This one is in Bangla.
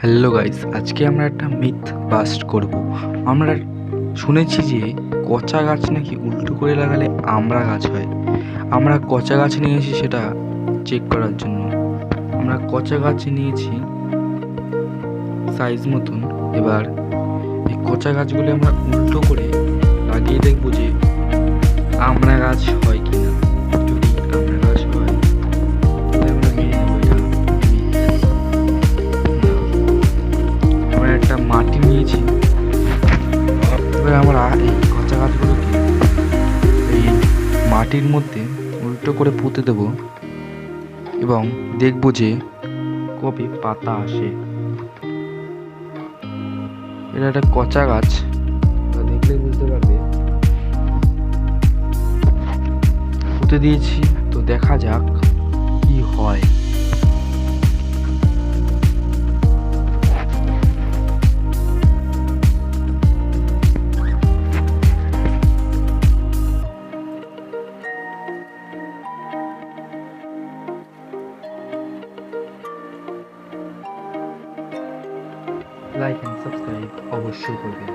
হ্যালো গাইস, আজকে আমরা একটা মিথ বাস্ট করব। আমরা শুনেছি যে কচা গাছ নাকি উল্টো করে লাগালে আমড়া গাছ হয়। আমরা কচা গাছ নিয়েছি সেটা চেক করার জন্য। আমরা কচা গাছ নিয়েছি সাইজ মতন। এবার এই কচা গাছগুলি আমরা উল্টো করে লাগিয়ে দেখবো যে আমড়া গাছ হয় কি না। যদি আমড়া গাছ হয় তাহলে আমরা মেনে নেবো এটা মিথ। আমরা একটা মাটি নিয়েছি। এবার আমরা এই কাঁচা গাছগুলোকে এই মাটির মধ্যে উল্টো করে পুঁতে দেব এবং দেখব যে কবে পাতা আসে। এটা একটা কচা গাছ, দেখলেই বুঝতে পারবে। পুঁতে দিয়েছি, তো দেখা যাক কি হয়। লাইক এন্ড সাবস্ক্রাইব অবশ্যই করবেন।